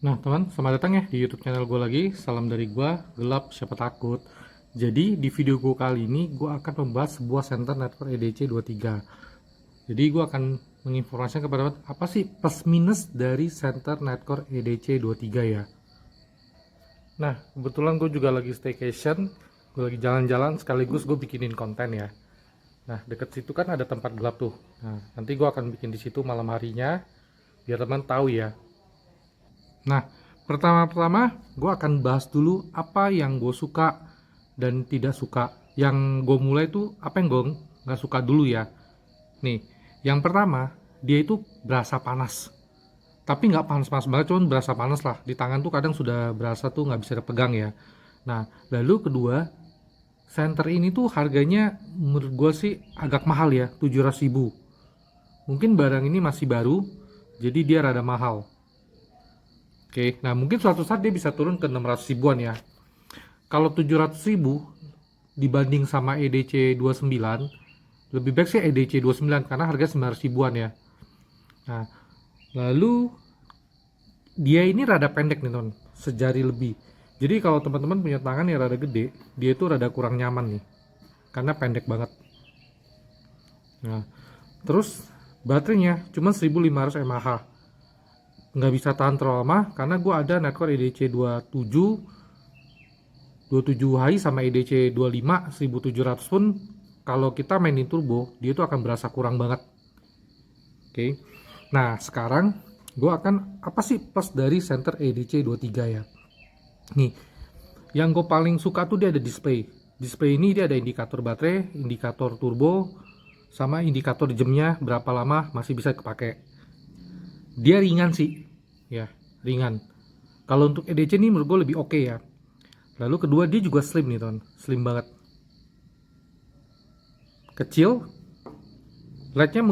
Nah, teman, selamat datang ya di YouTube channel gue lagi. Salam dari gue, gelap siapa takut. Jadi, di video gue kali ini, gue akan membahas sebuah center network EDC23. Jadi, gue akan menginformasikan kepada teman, apa sih plus minus dari center network EDC23 ya. Nah, kebetulan gue juga lagi staycation, gue lagi jalan-jalan, sekaligus gue bikinin konten ya. Nah, deket situ kan ada tempat gelap tuh. Nah, nanti gue akan bikin di situ malam harinya, biar teman tahu ya. Nah, pertama-tama gue akan bahas dulu apa yang gue suka dan tidak suka. Yang gue mulai tuh apa yang gue nggak suka dulu ya. Nih, yang pertama dia itu berasa panas. Tapi nggak panas-panas banget, cuman berasa panas lah. Di tangan tuh kadang sudah berasa tuh nggak bisa dipegang ya. Nah, lalu kedua, center ini tuh harganya menurut gue sih agak mahal ya, 700.000. Mungkin barang ini masih baru, jadi dia rada mahal. Oke, nah mungkin suatu saat dia bisa turun ke 600 ribuan ya. Kalau 700 ribu dibanding sama EDC 29, lebih baik sih EDC 29 karena harga 900 ribuan ya. Nah, lalu dia ini rada pendek nih teman, sejari lebih. Jadi kalau teman-teman punya tangan yang rada gede, dia itu rada kurang nyaman nih, karena pendek banget. Nah, terus baterainya cuma 1500 mAh, nggak bisa tahan terlalu lama karena gue ada network EDC 27 High sama EDC 25 1700 pun kalau kita mainin turbo dia itu akan berasa kurang banget. Oke. Nah, sekarang gue akan apa sih plus dari center EDC 23 ya. Nih, yang gue paling suka tuh dia ada display. Display ini dia ada indikator baterai, indikator turbo, sama indikator jamnya berapa lama masih bisa kepake. Dia ringan sih, ya ringan. Kalau untuk EDC ini menurut gue lebih oke ya. Lalu kedua dia juga slim nih teman, slim banget. Kecil, LED-nya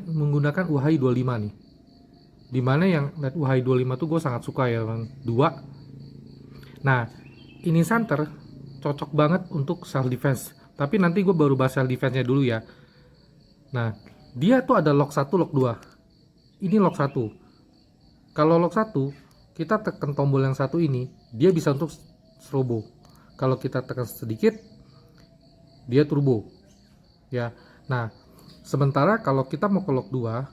menggunakan UHI 25 nih. Dimana yang LED UHI 25 tuh gue sangat suka ya teman. Dua. Nah, ini center cocok banget untuk self defense. Tapi nanti gue baru bahas self defense-nya dulu ya. Nah, dia tuh ada lock 1, lock 2. Ini lock 1. Kalau lock 1, kita tekan tombol yang satu ini, dia bisa untuk strobo. Kalau kita tekan sedikit, dia turbo. Ya. Nah, sementara kalau kita mau ke lock 2,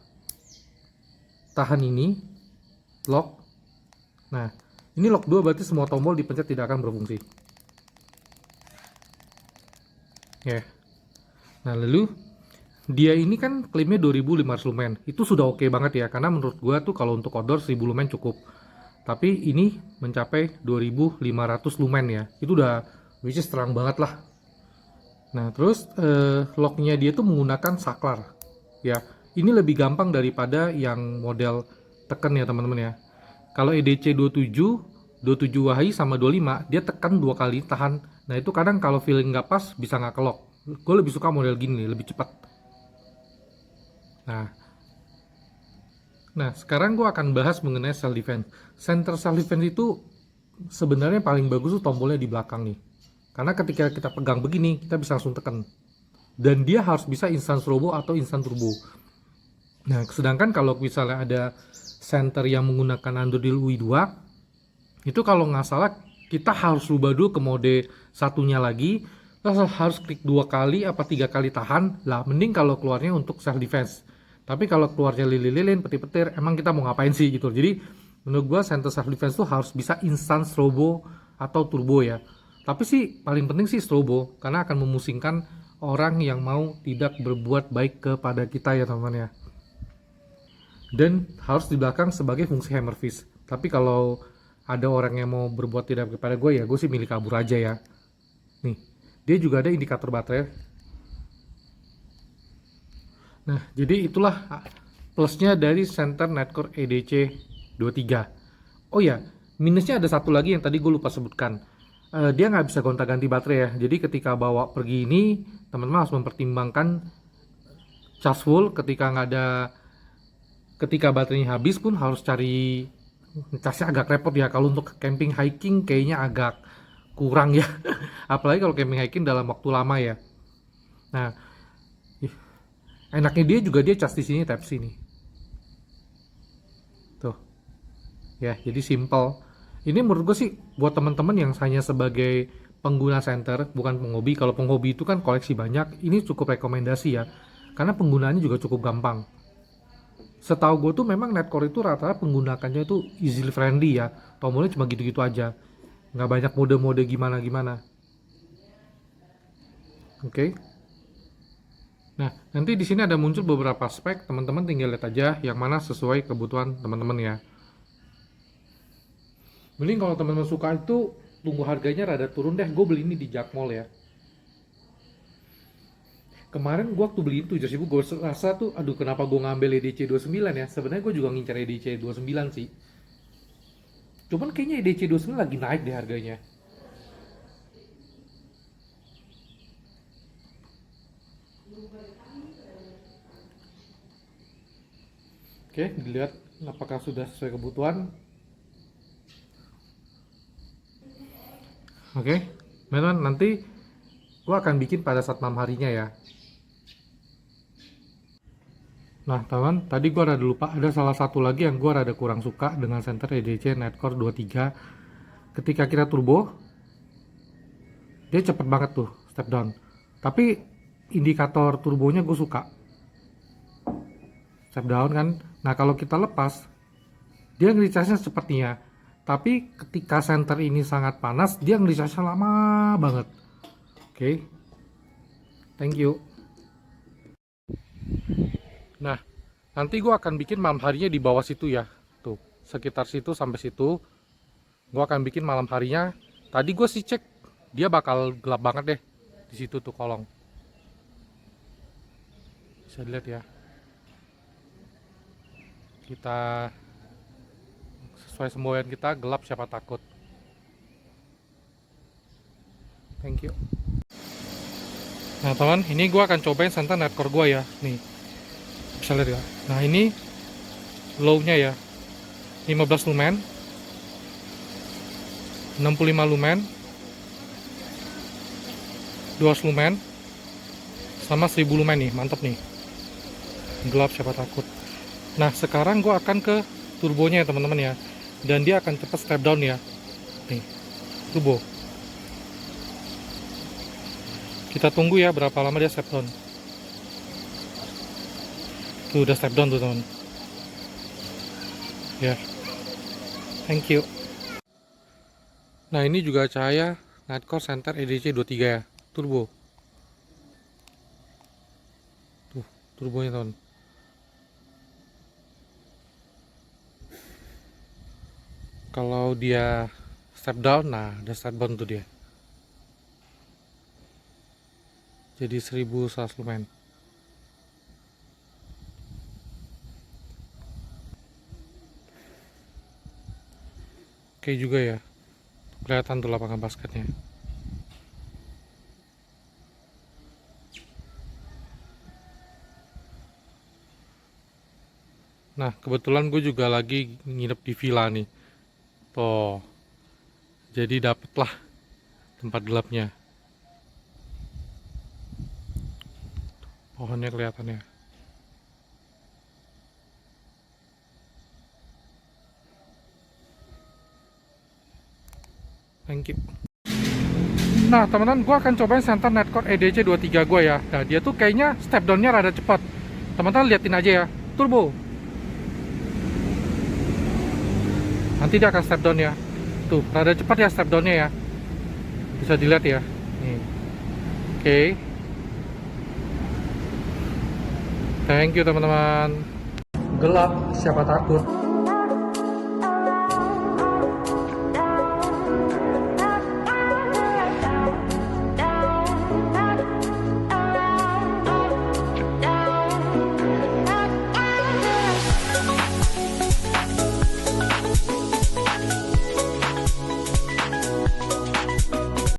tahan ini, lock. Nah, ini lock 2 berarti semua tombol dipencet tidak akan berfungsi. Ya. Nah, lalu dia ini kan klaimnya 2500 lumen. Itu sudah oke banget ya, karena menurut gua tuh kalau untuk outdoor 1000 lumen cukup. Tapi ini mencapai 2500 lumen ya. Itu udah which is terang banget lah. Nah, terus locknya dia tuh menggunakan saklar. Ya, ini lebih gampang daripada yang model tekan ya teman-teman ya. Kalau EDC 27, 27 Wahi sama 25, dia tekan 2 kali tahan. Nah, itu kadang kalau feeling nggak pas bisa nggak kelok. Gue lebih suka model gini nih, lebih cepat. Nah, sekarang gue akan bahas mengenai self defense. Center self defense itu sebenarnya paling bagus tuh tombolnya di belakang nih. Karena ketika kita pegang begini, kita bisa langsung tekan. Dan dia harus bisa instant turbo atau instant turbo. Nah, sedangkan kalau misalnya ada center yang menggunakan Android UI 2, itu kalau nggak salah kita harus rubah dulu ke mode satunya lagi, terus harus klik 2 kali apa 3 kali tahan lah. Mending kalau keluarnya untuk self defense. Tapi kalau keluarnya lilin-lilin, petir-petir, emang kita mau ngapain sih gitu. Jadi menurut gua center self defense tuh harus bisa instant strobo atau turbo ya. Tapi sih paling penting sih strobo karena akan memusingkan orang yang mau tidak berbuat baik kepada kita ya teman-teman ya. Dan harus di belakang sebagai fungsi hammer fist. Tapi kalau ada orang yang mau berbuat tidak kepada gue ya gue sih milih kabur aja ya. Nih, dia juga ada indikator baterai. Nah, jadi itulah plusnya dari center network EDC 23. Oh ya, minusnya ada satu lagi yang tadi gue lupa sebutkan. Dia nggak bisa gonta-ganti baterai ya. Jadi ketika bawa pergi ini, teman-teman harus mempertimbangkan charge full. Ketika baterainya habis pun harus cari casnya agak repot ya. Kalau untuk camping hiking kayaknya agak kurang ya. Apalagi kalau camping hiking dalam waktu lama ya. Nah, enaknya dia juga dia cas di sini Type C nih. Tuh. ya. Jadi simple. Ini menurut gue sih buat teman-teman yang hanya sebagai pengguna senter, bukan penghobi. Kalau penghobi itu kan koleksi banyak, ini cukup rekomendasi ya, karena penggunaannya juga cukup gampang. Setahu gue tuh memang Netcore itu rata-rata penggunakannya itu easy friendly ya, tombolnya cuma gitu-gitu aja, nggak banyak mode-mode gimana-gimana. Oke. Nah, nanti di sini ada muncul beberapa spek, teman-teman tinggal lihat aja yang mana sesuai kebutuhan teman-teman ya. Mending kalau teman-teman suka itu tunggu harganya rada turun deh. Gue beli ini di Jakmall ya. Kemarin gue waktu beli itu jersey gue rasa tuh, aduh kenapa gue ngambil EDC 29 ya. Sebenarnya gue juga ngincar EDC 29 sih. Cuman kayaknya EDC 29 lagi naik deh harganya. Oke, dilihat apakah sudah sesuai kebutuhan. Oke, memang nanti gue akan bikin pada saat malam harinya ya. Nah teman, tadi gue rada lupa, ada salah satu lagi yang gue rada kurang suka dengan senter EDC Netcore 23. Ketika kita turbo, dia cepet banget tuh step down. Tapi indikator turbonya gue suka. Step down kan. Nah kalau kita lepas, dia nge-recharge-nya sepertinya. Tapi ketika senter ini sangat panas, dia nge-recharge-nya lama banget. Oke. Thank you. Nah, nanti gue akan bikin malam harinya di bawah situ ya. Tuh, sekitar situ sampai situ. Gue akan bikin malam harinya. Tadi gue sih cek, dia bakal gelap banget deh. Di situ tuh kolong. Bisa dilihat ya. Kita sesuai semboyan kita, gelap siapa takut. Thank you. Nah teman, ini gue akan cobain senter Netcore gue ya. Nih, bisa lihat ya. Nah ini low-nya ya, 15 lumen, 65 lumen, 200 lumen, sama 1000 lumen nih, mantep nih. Gelap siapa takut. Nah sekarang gue akan ke turbonya ya teman-teman ya, dan dia akan cepat step down ya. Nih, turbo. Kita tunggu ya berapa lama dia step down. Tuh udah step down tuh teman. Ya, thank you. Nah ini juga cahaya Netcore Center EDC 23 ya, turbo. Tuh turbonya teman. Kalau dia step down, nah udah step down tuh dia. Jadi 1100 lumen. Oke juga ya, kelihatan tuh lapangan basketnya. Nah kebetulan gue juga lagi nginep di villa nih. Tuh, jadi dapetlah tempat gelapnya. Pohonnya kelihatannya. Thank you. Nah teman-teman, gue akan cobain center Netcore EDC 23 gue ya. Nah dia tuh kayaknya step downnya rada cepat. Teman-teman liatin aja ya, turbo. Nanti dia akan step down ya. Tuh rada cepat ya step downnya ya. Bisa dilihat ya. Nih. Oke. Thank you teman-teman. Gelap siapa takut.